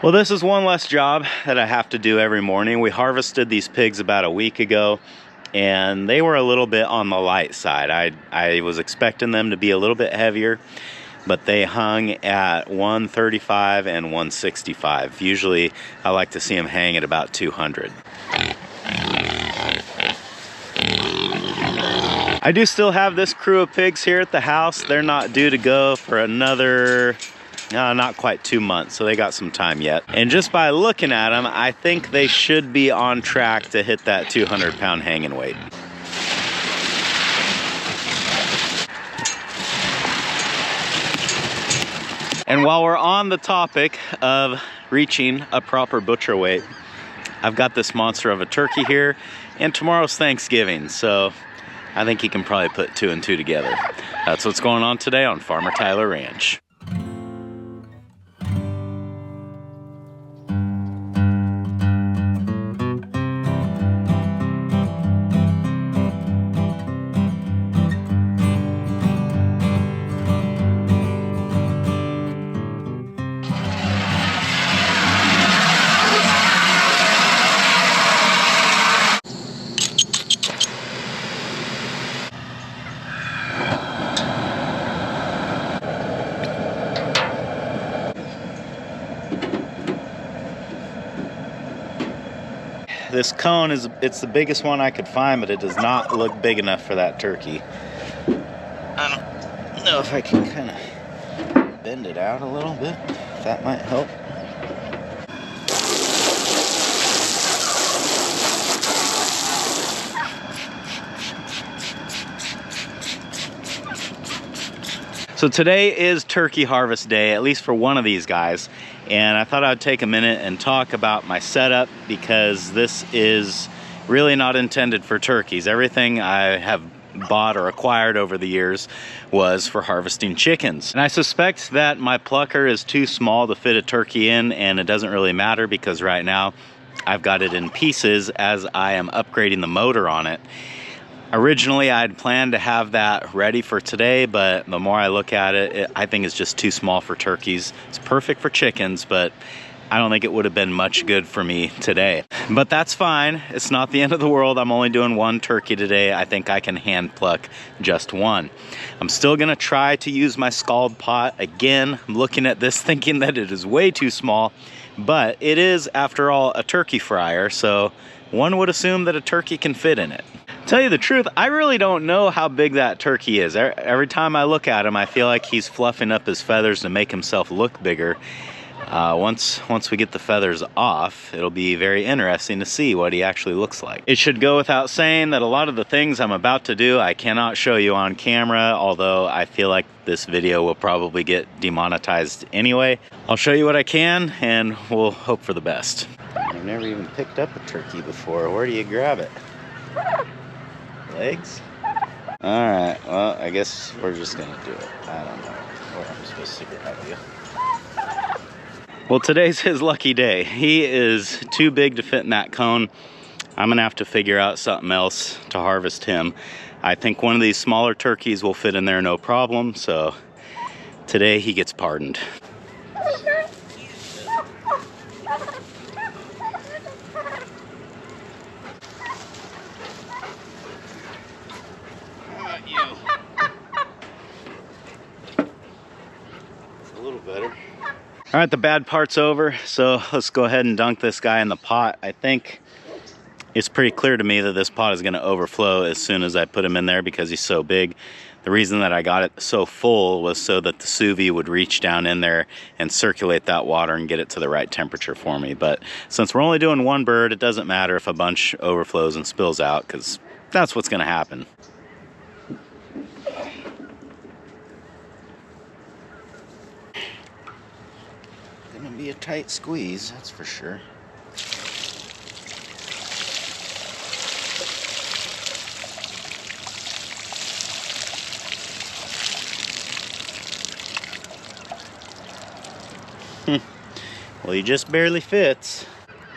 Well, this is one less job that I have to do every morning. We harvested these pigs about a week ago, and they were a little bit on the light side. I was expecting them to be a little bit heavier, but they hung at 135 and 165. Usually I like to see them hang at about 200. I do still have this crew of pigs here at the house. They're not due to go for another not quite 2 months, so they got some time yet. And just by looking at them, I think they should be on track to hit that 200-pound hanging weight. And while we're on the topic of reaching a proper butcher weight, I've got this monster of a turkey here, and tomorrow's Thanksgiving, so I think he can probably put 2 and 2 together. That's what's going on today on Farmertylerranch. This cone it's the biggest one I could find, but it does not look big enough for that turkey. I don't know if I can kind of bend it out a little bit, if that might help. So today is turkey harvest day, at least for one of these guys. And I thought I'd take a minute and talk about my setup, because this is really not intended for turkeys. Everything I have bought or acquired over the years was for harvesting chickens. And I suspect that my plucker is too small to fit a turkey in, and it doesn't really matter because right now I've got it in pieces as I am upgrading the motor on it. Originally, I had planned to have that ready for today, but the more I look at it, I think it's just too small for turkeys. It's perfect for chickens, but I don't think it would have been much good for me today. But that's fine. It's not the end of the world. I'm only doing one turkey today. I think I can hand pluck just one. I'm still gonna try to use my scald pot. Again, I'm looking at this thinking that it is way too small, but it is, after all, a turkey fryer, so one would assume that a turkey can fit in it. Tell you the truth, I really don't know how big that turkey is. Every time I look at him, I feel like he's fluffing up his feathers to make himself look bigger. Once we get the feathers off, it'll be very interesting to see what he actually looks like. It should go without saying that a lot of the things I'm about to do, I cannot show you on camera, although I feel like this video will probably get demonetized anyway. I'll show you what I can, and we'll hope for the best. I've never even picked up a turkey before. Where do you grab it? Legs? Alright, well, I guess we're just gonna do it. I don't know where I'm supposed to grab you. Well, today's his lucky day. He is too big to fit in that cone. I'm gonna have to figure out something else to harvest him. I think one of these smaller turkeys will fit in there no problem, so today he gets pardoned. A little better. All right, the bad part's over, so let's go ahead and dunk this guy in the pot. I think it's pretty clear to me that this pot is going to overflow as soon as I put him in there because he's so big. The reason that I got it so full was so that the sous vide would reach down in there and circulate that water and get it to the right temperature for me. But since we're only doing one bird, it doesn't matter if a bunch overflows and spills out, because that's what's going to happen. Gonna be a tight squeeze, that's for sure. Well, he just barely fits.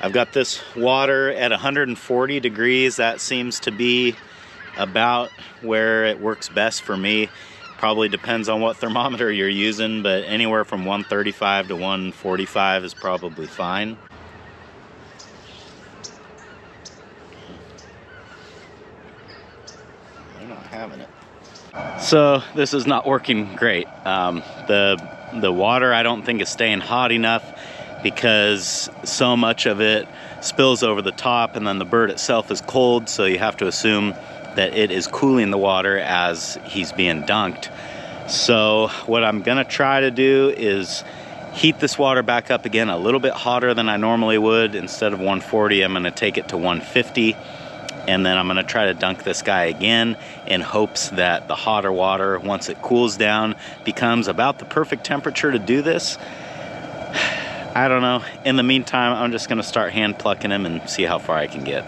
I've got this water at 140 degrees. That seems to be about where it works best for me. Probably depends on what thermometer you're using, but anywhere from 135 to 145 is probably fine. They're not having it. So this is not working great. The water I don't think is staying hot enough because so much of it spills over the top, and then the bird itself is cold, so you have to assume that it is cooling the water as he's being dunked. So what I'm gonna try to do is heat this water back up again a little bit hotter than I normally would. Instead of 140, I'm gonna take it to 150, and then I'm gonna try to dunk this guy again in hopes that the hotter water, once it cools down, becomes about the perfect temperature to do this. I don't know. In the meantime, I'm just gonna start hand plucking him and see how far I can get.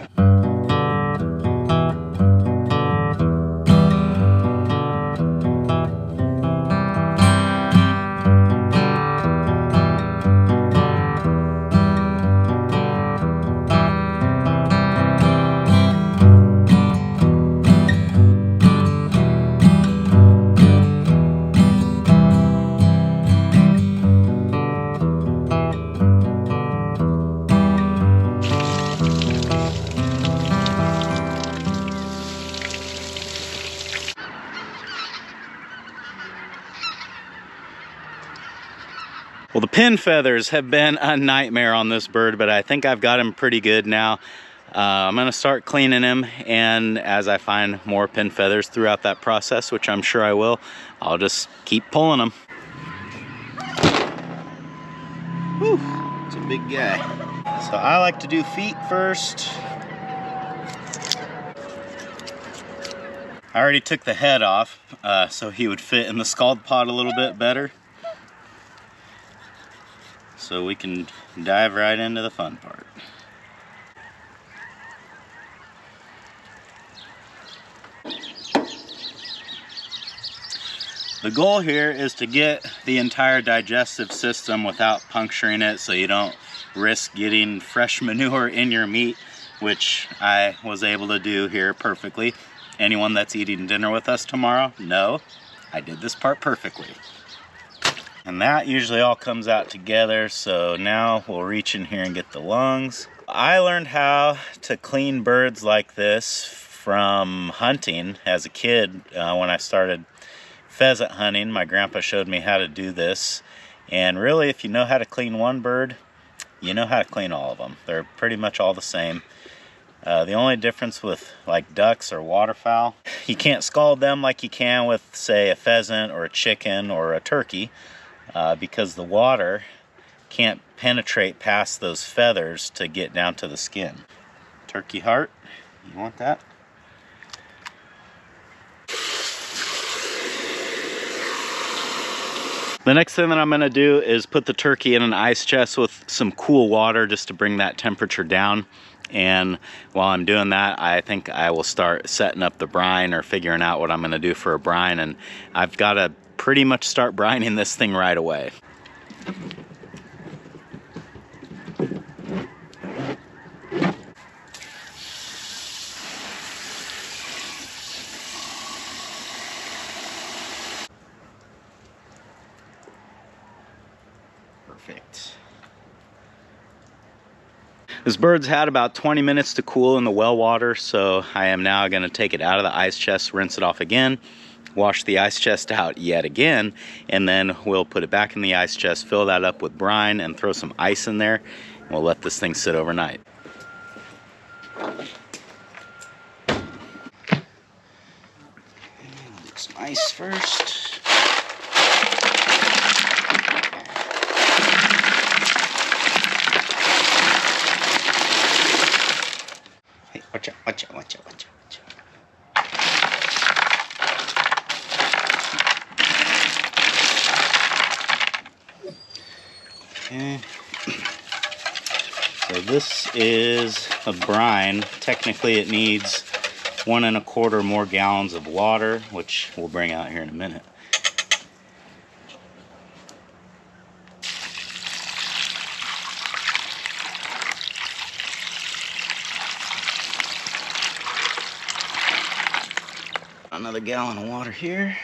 Well, the pin feathers have been a nightmare on this bird, but I think I've got him pretty good now. I'm gonna start cleaning him, and as I find more pin feathers throughout that process, which I'm sure I will, I'll just keep pulling them. Whew, it's a big guy. So I like to do feet first. I already took the head off, so he would fit in the scald pot a little bit better. So we can dive right into the fun part. The goal here is to get the entire digestive system without puncturing it, so you don't risk getting fresh manure in your meat, which I was able to do here perfectly. Anyone that's eating dinner with us tomorrow, no, I did this part perfectly. And that usually all comes out together, so now we'll reach in here and get the lungs. I learned how to clean birds like this from hunting as a kid. When I started pheasant hunting, my grandpa showed me how to do this. And really, if you know how to clean one bird, you know how to clean all of them. They're pretty much all the same. The only difference with like ducks or waterfowl, you can't scald them like you can with, say, a pheasant or a chicken or a turkey. Because the water can't penetrate past those feathers to get down to the skin. Turkey heart, you want that? The next thing that I'm gonna do is put the turkey in an ice chest with some cool water just to bring that temperature down. And while I'm doing that, I think I will start setting up the brine or figuring out what I'm gonna do for a brine. And I've gotta pretty much start brining this thing right away. Perfect. This bird's had about 20 minutes to cool in the well water, so I am now going to take it out of the ice chest, rinse it off again, wash the ice chest out yet again, and then we'll put it back in the ice chest, fill that up with brine, and throw some ice in there, and we'll let this thing sit overnight. Do some ice first. Hey, watch out, watch out, watch out, watch out. Okay. So this is a brine. Technically it needs 1 1/4 more gallons of water, which we'll bring out here in a minute. Another gallon of water here.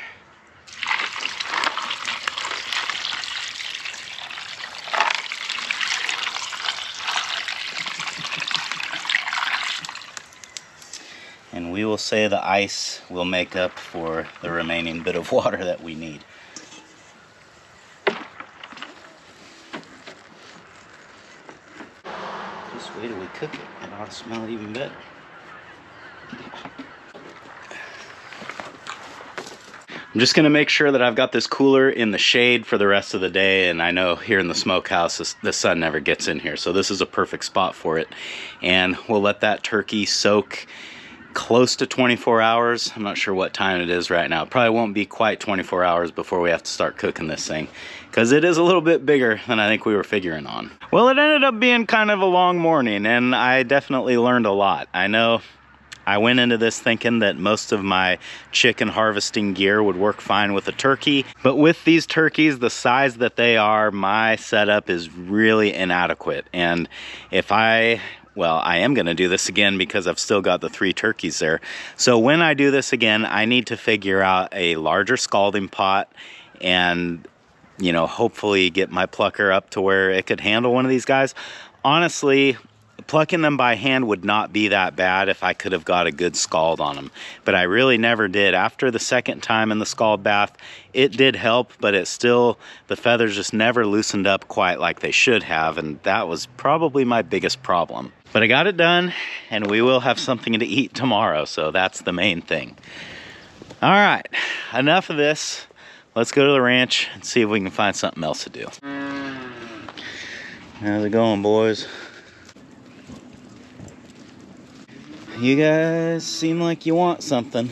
we will say the ice will make up for the remaining bit of water that we need. Just wait till we cook it. It ought to smell even better. I'm just gonna make sure that I've got this cooler in the shade for the rest of the day, and I know here in the smokehouse the sun never gets in here, so this is a perfect spot for it. And we'll let that turkey soak close to 24 hours. I'm not sure what time it is right now. It probably won't be quite 24 hours before we have to start cooking this thing, because it is a little bit bigger than I think we were figuring on. Well, it ended up being kind of a long morning, and I definitely learned a lot. I know I went into this thinking that most of my chicken harvesting gear would work fine with a turkey, but with these turkeys the size that they are, my setup is really inadequate. And if I am going to do this again because I've still got the 3 turkeys there. So when I do this again, I need to figure out a larger scalding pot and, you know, hopefully get my plucker up to where it could handle one of these guys. Honestly, plucking them by hand would not be that bad if I could have got a good scald on them, but I really never did. After the second time in the scald bath, it did help, but it still, the feathers just never loosened up quite like they should have, and that was probably my biggest problem. But I got it done, and we will have something to eat tomorrow, so that's the main thing. All right, enough of this. Let's go to the ranch and see if we can find something else to do. How's it going, boys? You guys seem like you want something.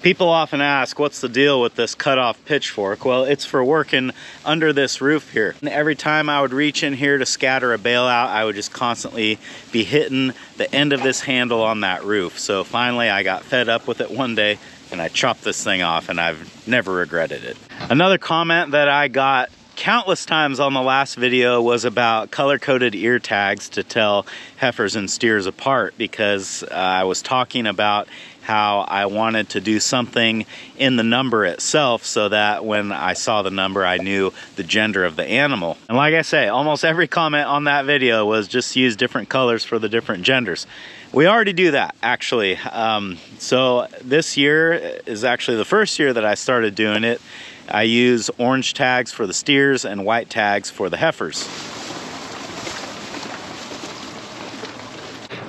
People often ask, what's the deal with this cut-off pitchfork? Well, it's for working under this roof here. And every time I would reach in here to scatter a bale out, I would just constantly be hitting the end of this handle on that roof. So finally I got fed up with it one day and I chopped this thing off, and I've never regretted it. Another comment that I got countless times on the last video was about color-coded ear tags to tell heifers and steers apart, because I was talking about how I wanted to do something in the number itself so that when I saw the number I knew the gender of the animal. And like I say, almost every comment on that video was just use different colors for the different genders. We already do that, actually. So this year is actually the first year that I started doing it. I use orange tags for the steers and white tags for the heifers.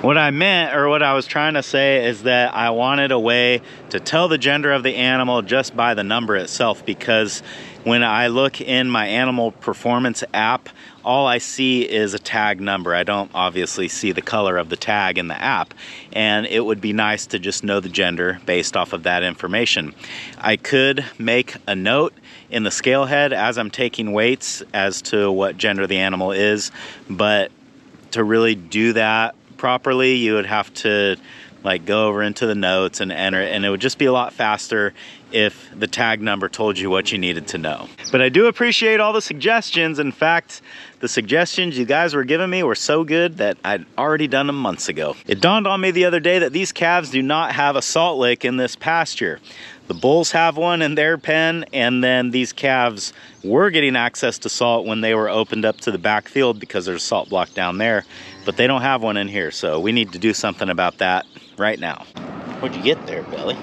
What I meant, or what I was trying to say, is that I wanted a way to tell the gender of the animal just by the number itself, because when I look in my animal performance app, all I see is a tag number. I don't obviously see the color of the tag in the app, and it would be nice to just know the gender based off of that information. I could make a note in the scale head as I'm taking weights as to what gender the animal is, but to really do that properly, you would have to like go over into the notes and enter it, and it would just be a lot faster if the tag number told you what you needed to know. But I do appreciate all the suggestions. In fact, the suggestions you guys were giving me were so good that I'd already done them months ago. It dawned on me the other day that these calves do not have a salt lick in this pasture. The bulls have one in their pen, and then these calves were getting access to salt when they were opened up to the back field because there's a salt block down there, but they don't have one in here, so we need to do something about that right now. What'd you get there, Belly?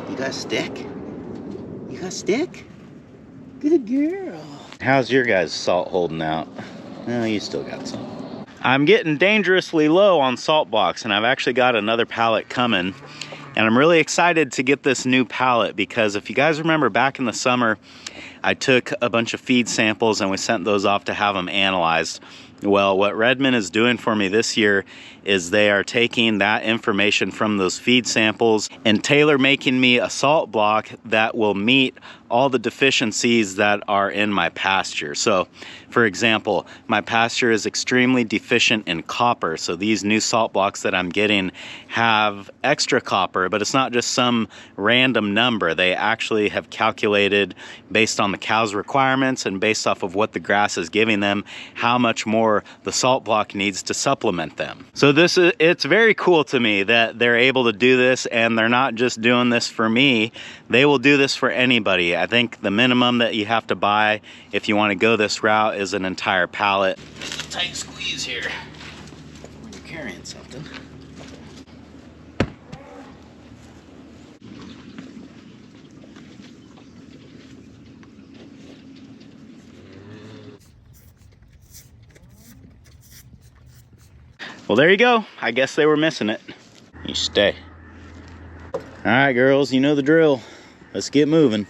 You got a stick? You got a stick? Good girl. How's your guys' salt holding out? Oh, you still got some. I'm getting dangerously low on salt blocks, and I've actually got another pallet coming. And I'm really excited to get this new pallet, because if you guys remember back in the summer, I took a bunch of feed samples and we sent those off to have them analyzed. Well, what Redmond is doing for me this year is they are taking that information from those feed samples and tailor making me a salt block that will meet all the deficiencies that are in my pasture. So for example, my pasture is extremely deficient in copper, so these new salt blocks that I'm getting have extra copper, but it's not just some random number. They actually have calculated based on the cow's requirements and based off of what the grass is giving them, how much more the salt block needs to supplement them. So it's very cool to me that they're able to do this, and they're not just doing this for me. They will do this for anybody. I think the minimum that you have to buy if you want to go this route is an entire pallet. Just a tight squeeze here when you're carrying something. Well, there you go. I guess they were missing it. You stay. All right, girls, you know the drill. Let's get moving.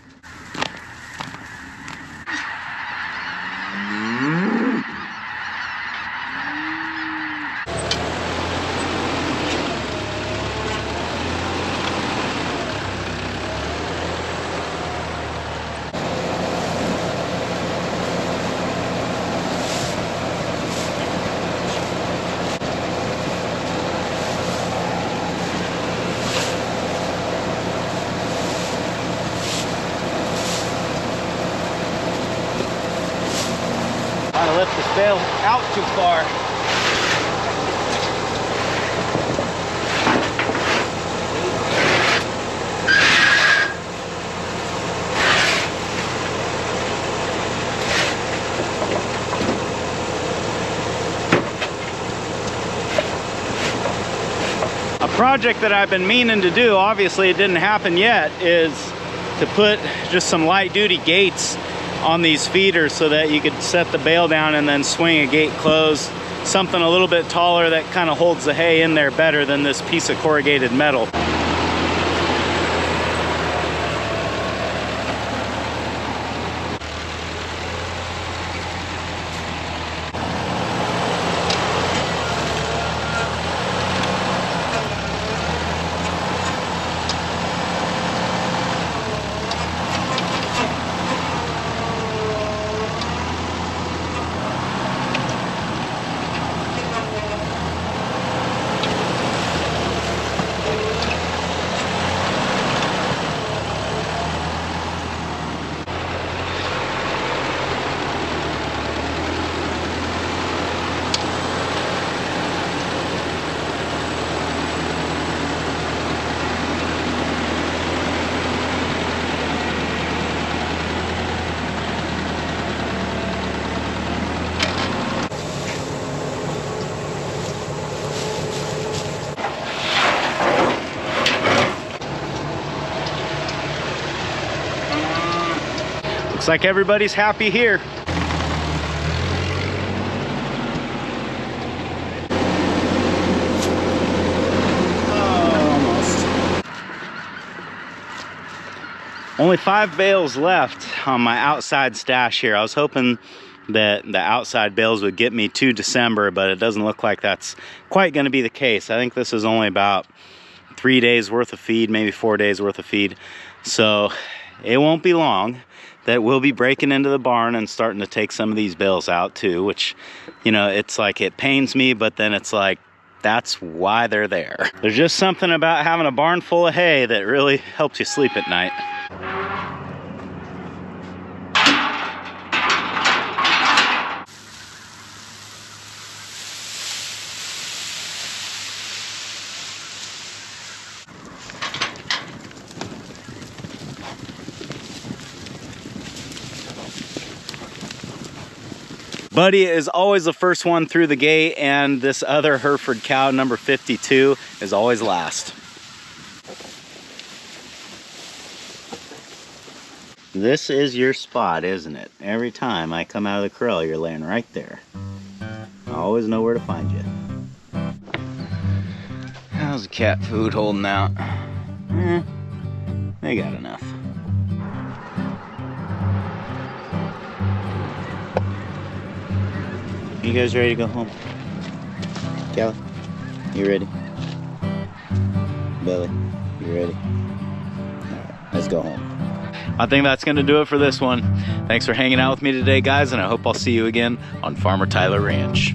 I left this bale out too far. A project that I've been meaning to do, obviously it didn't happen yet, is to put just some light duty gates on these feeders so that you could set the bale down and then swing a gate closed. Something a little bit taller that kind of holds the hay in there better than this piece of corrugated metal. Looks like everybody's happy here. Almost. Only 5 bales left on my outside stash here. I was hoping that the outside bales would get me to December, but it doesn't look like that's quite going to be the case. I think this is only about 3 days worth of feed, maybe 4 days worth of feed. So it won't be long that we'll be breaking into the barn and starting to take some of these bales out too, which, you know, it's like, it pains me, but then it's like, that's why they're there. There's just something about having a barn full of hay that really helps you sleep at night. Buddy is always the first one through the gate, and this other Hereford cow, number 52, is always last. This is your spot, isn't it? Every time I come out of the corral, you're laying right there. I always know where to find you. How's the cat food holding out? They got enough. You guys ready to go home? Callie, you ready? Belly, you ready? All right. Let's go home. I think that's going to do it for this one. Thanks for hanging out with me today, guys, and I hope I'll see you again on Farmer Tyler Ranch.